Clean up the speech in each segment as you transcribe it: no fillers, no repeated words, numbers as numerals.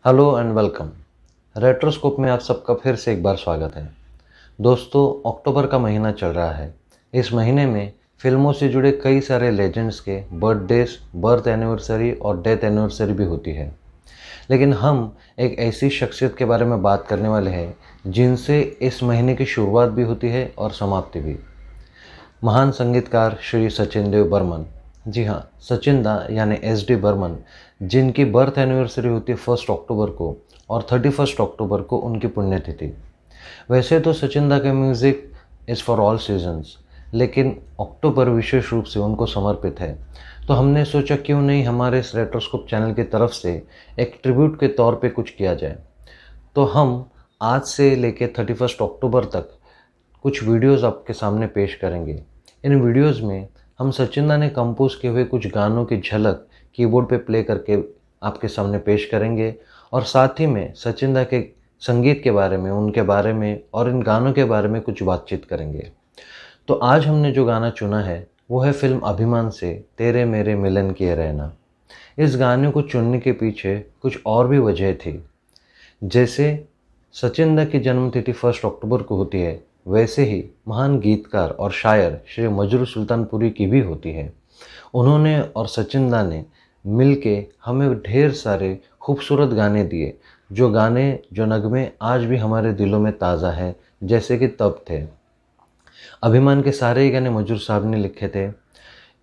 Hello and welcome. रेट्रोस्कोप में आप सबका फिर से एक बार स्वागत है। दोस्तों, अक्टूबर का महीना चल रहा है। इस महीने में फिल्मों से जुड़े कई सारे लेजेंड्स के बर्थडेज, बर्थ एनिवर्सरी और डेथ एनिवर्सरी भी होती है। लेकिन हम एक ऐसी शख्सियत के बारे में बात करने वाले हैं जिनसे इस महीने की शुरुआत भी होती है और समाप्ति भी। महान संगीतकार श्री सचिन देव बर्मन। जी हाँ, सचिन दा यानी SD बर्मन, जिनकी बर्थ एनिवर्सरी होती है 1 अक्टूबर को और 31 अक्टूबर को उनकी पुण्यतिथि। वैसे तो सचिन दा का music is for all seasons, लेकिन अक्टूबर विशेष रूप से उनको समर्पित है। तो हमने सोचा क्यों नहीं हमारे इस रेट्रोस्कोप चैनल की तरफ से एक ट्रिब्यूट के तौर पे कुछ किया जाए। तो हम आज से लेके 31 अक्टूबर तक कुछ वीडियोस आपके सामने पेश करेंगे। इन वीडियोस में हम सचिन दा ने कंपोज किए हुए कुछ गानों की झलक कीबोर्ड पे प्ले करके आपके सामने पेश करेंगे और साथ ही में सचिन दा के संगीत के बारे में, उनके बारे में और इन गानों के बारे में कुछ बातचीत करेंगे। तो आज हमने जो गाना चुना है वो है फिल्म अभिमान से तेरे मेरे मिलन किए रहना। इस गाने को चुनने के पीछे कुछ और भी वजह थी। जैसे सचिन दा की जन्मतिथि 1 अक्टूबर को होती है, वैसे ही महान गीतकार और शायर श्री मजरू सुल्तानपुरी की भी होती है। उन्होंने और सचिन दा ने मिलके हमें ढेर सारे खूबसूरत गाने दिए, जो नगमे आज भी हमारे दिलों में ताज़ा है, जैसे कि तब थे। अभिमान के सारे ही गाने मजरू साहब ने लिखे थे।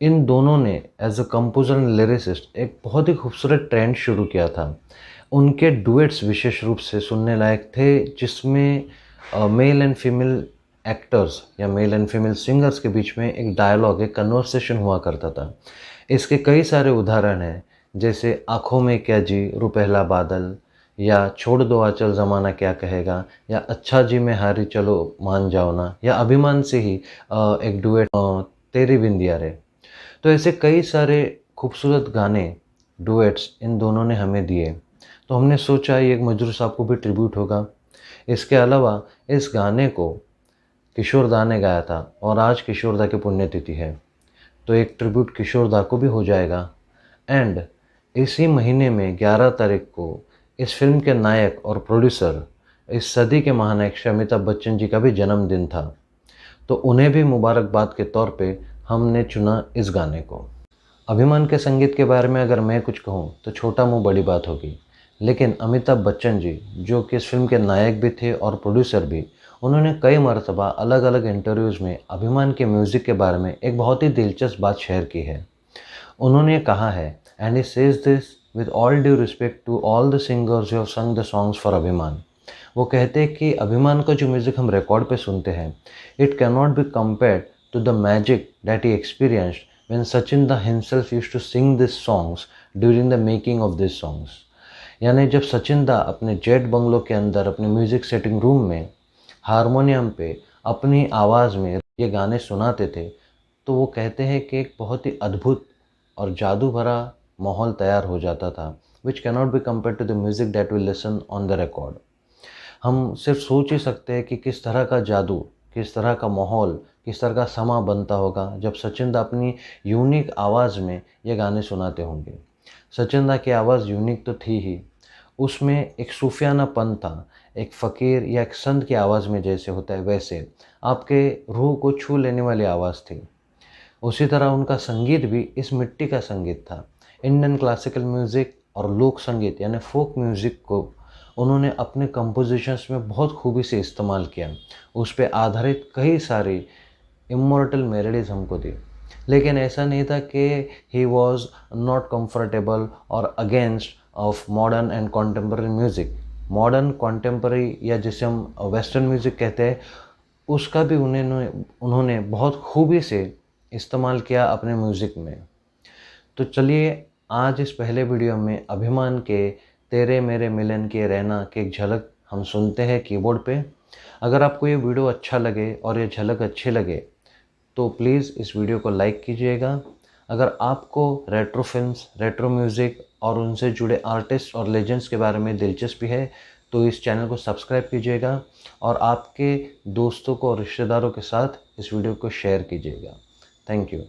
इन दोनों ने as a composer and lyricist एक बहुत ही खूबसूरत ट्रेंड शुरू किया था। उनके डुएट्स विशेष रूप से सुनने लायक थे, जिसमें मेल एंड फीमेल एक्टर्स या मेल एंड फीमेल सिंगर्स के बीच में एक डायलॉग, एक कन्वर्सेशन हुआ करता था। इसके कई सारे उदाहरण हैं, जैसे आँखों में क्या जी रुपहला बादल, या छोड़ दो आंचल ज़माना क्या कहेगा, या अच्छा जी मैं हारी चलो मान जाओ ना, या अभिमान से ही एक डुएट तेरी बिंदिया रे। तो ऐसे कई सारे खूबसूरत गाने, डुएट्स इन दोनों ने हमें दिए। तो हमने सोचा ये एक मजरू साहब को भी ट्रिब्यूट होगा। इसके अलावा इस गाने को किशोर दा ने गाया था और आज किशोर दा की पुण्यतिथि है, तो एक ट्रिब्यूट किशोर दा को भी हो जाएगा। एंड इसी महीने में 11 तारीख को इस फिल्म के नायक और प्रोड्यूसर, इस सदी के महानायक श्री अमिताभ बच्चन जी का भी जन्मदिन था। तो उन्हें भी मुबारकबाद के तौर पे हमने चुना इस गाने को। अभिमान के संगीत के बारे में अगर मैं कुछ कहूँ तो छोटा मुँह बड़ी बात होगी, लेकिन अमिताभ बच्चन जी, जो कि इस फिल्म के नायक भी थे और प्रोड्यूसर भी, उन्होंने कई मरतबा अलग अलग इंटरव्यूज़ में अभिमान के म्यूज़िक के बारे में एक बहुत ही दिलचस्प बात शेयर की है। उन्होंने कहा है, and he says this with all due respect to all the singers who have sung the songs for Abhimaan. वो कहते हैं कि अभिमान का जो म्यूज़िक हम रिकॉर्ड पे सुनते हैं, it can not be compared to the magic that he experienced when Sachin Da himself used to sing these songs during the making of these songs। यानी जब सचिन दा अपने जेट बंगलो के अंदर अपने म्यूज़िक सेटिंग रूम में harmonium पे अपनी आवाज़ में ये गाने सुनाते थे, तो वो कहते हैं कि एक बहुत ही अद्भुत और जादू भरा माहौल तैयार हो जाता था, which cannot be compare to the music that we listen on the record. हम सिर्फ सोच ही सकते हैं कि किस तरह का जादू, किस तरह का माहौल, किस तरह का समा बनता होगा जब सचिन दा अपनी यूनिक आवाज़ में ये गाने सुनाते होंगे। सचिन दा की आवाज़ यूनिक तो थी ही, उसमें एक सूफियानापन था, एक फ़कीर या एक संत की आवाज़ में जैसे होता है वैसे आपके रूह को छू लेने वाली आवाज़ थी। उसी तरह उनका संगीत भी इस मिट्टी का संगीत था। इंडियन क्लासिकल म्यूज़िक और लोक संगीत यानी फोक म्यूज़िक को उन्होंने अपने कंपोजिशंस में बहुत खूबी से इस्तेमाल किया। उस पे आधारित कई सारी इमॉर्टल मेलोडीज़ हमको दी। लेकिन ऐसा नहीं था कि ही वॉज नॉट कंफर्टेबल और against of modern and contemporary music. Modern, contemporary या जिसे हम वेस्टर्न म्यूज़िक कहते हैं, उसका भी उन्होंने बहुत खूबी से इस्तेमाल किया अपने म्यूज़िक में। तो चलिए आज इस पहले वीडियो में अभिमान के तेरे मेरे मिलन के रहना की एक झलक हम सुनते हैं कीबोर्ड पे। अगर आपको ये वीडियो अच्छा लगे और ये झलक अच्छी लगे तो प्लीज़ इस वीडियो को लाइक कीजिएगा। अगर आपको रेट्रो फिल्म्स, रेट्रो म्यूज़िक और उनसे जुड़े आर्टिस्ट और लेजेंड्स के बारे में दिलचस्पी है तो इस चैनल को सब्सक्राइब कीजिएगा और आपके दोस्तों को और रिश्तेदारों के साथ इस वीडियो को शेयर कीजिएगा। Thank you.